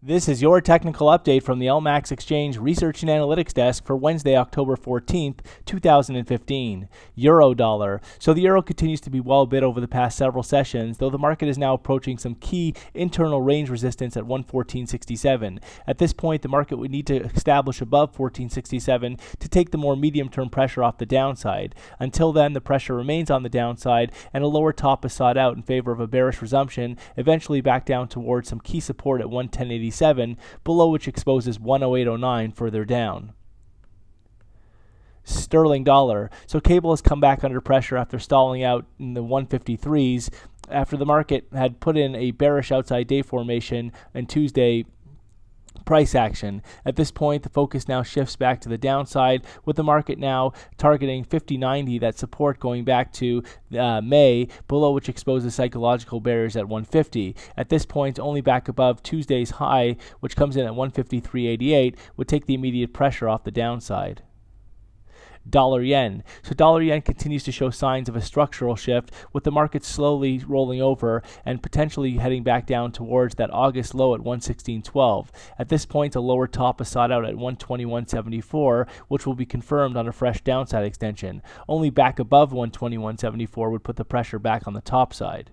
This is your technical update from the LMAX Exchange Research and Analytics Desk for Wednesday, October 14th, 2015. Euro dollar. So the euro continues to be well bid over the past several sessions, though the market is now approaching some key internal range resistance at 114.67. At this point, the market would need to establish above 14.67 to take the more medium-term pressure off the downside. Until then, the pressure remains on the downside, and a lower top is sought out in favor of a bearish resumption, eventually back down towards some key support at 110.87. Below which exposes 108.09 further down. Sterling dollar. So cable has come back under pressure after stalling out in the 153s after the market had put in a bearish outside day formation on Tuesday price action. At this point, the focus now shifts back to the downside, with the market now targeting 50.90, that support going back to May, below which exposes psychological barriers at 150. At this point, only back above Tuesday's high, which comes in at 153.88, would take the immediate pressure off the downside. Dollar yen. So dollar yen continues to show signs of a structural shift, with the market slowly rolling over and potentially heading back down towards that August low at 116.12. At this point, a lower top is sought out at 121.74, which will be confirmed on a fresh downside extension. Only back above 121.74 would put the pressure back on the top side.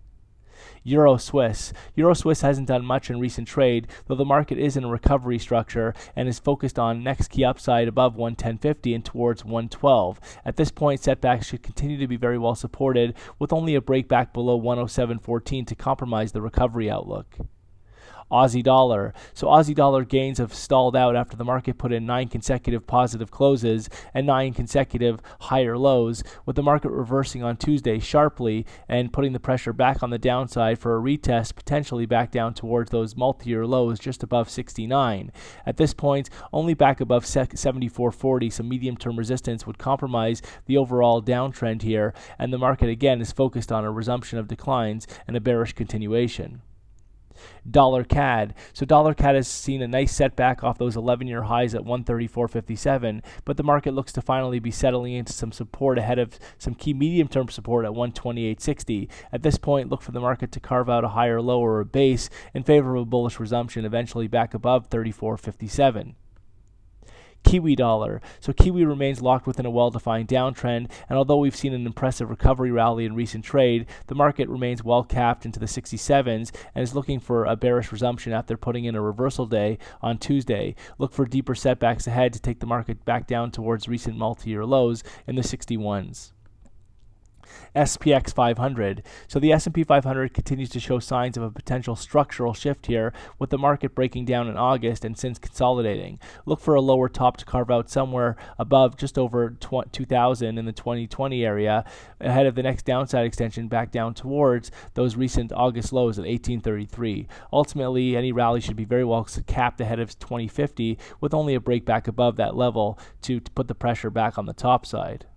Euro Swiss. Euro Swiss hasn't done much in recent trade, though the market is in a recovery structure and is focused on next key upside above 110.50 and towards 112. At this point, setbacks should continue to be very well supported, with only a break back below 107.14 to compromise the recovery outlook. Aussie dollar. So Aussie dollar gains have stalled out after the market put in 9 consecutive positive closes and 9 consecutive higher lows, with the market reversing on Tuesday sharply and putting the pressure back on the downside for a retest, potentially back down towards those multi-year lows just above 69. At this point, only back above 74.40, some medium-term resistance would compromise the overall downtrend here, and the market again is focused on a resumption of declines and a bearish continuation. Dollar CAD. So dollar CAD has seen a nice setback off those 11-year highs at 134.57, but the market looks to finally be settling into some support ahead of some key medium-term support at 128.60. At this point, look for the market to carve out a higher low or a base in favor of a bullish resumption, eventually back above 34.57. Kiwi dollar. So Kiwi remains locked within a well-defined downtrend, and although we've seen an impressive recovery rally in recent trade, the market remains well capped into the 67s and is looking for a bearish resumption after putting in a reversal day on Tuesday. Look for deeper setbacks ahead to take the market back down towards recent multi-year lows in the 61s. SPX 500. So the S&P 500 continues to show signs of a potential structural shift here, with the market breaking down in August and since consolidating. Look for a lower top to carve out somewhere above just over 2000 in the 2020 area, ahead of the next downside extension back down towards those recent August lows at 1833. Ultimately, any rally should be very well capped ahead of 2050, with only a break back above that level to put the pressure back on the top side.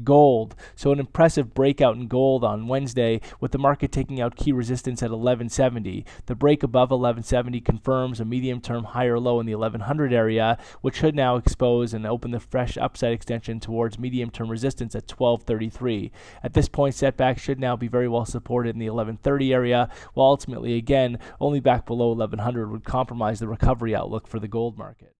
Gold. So an impressive breakout in gold on Wednesday, with the market taking out key resistance at 1170. The break above 1170 confirms a medium-term higher low in the 1100 area, which should now expose and open the fresh upside extension towards medium-term resistance at 1233. At this point, setbacks should now be very well supported in the 1130 area, while ultimately, again, only back below 1100 would compromise the recovery outlook for the gold market.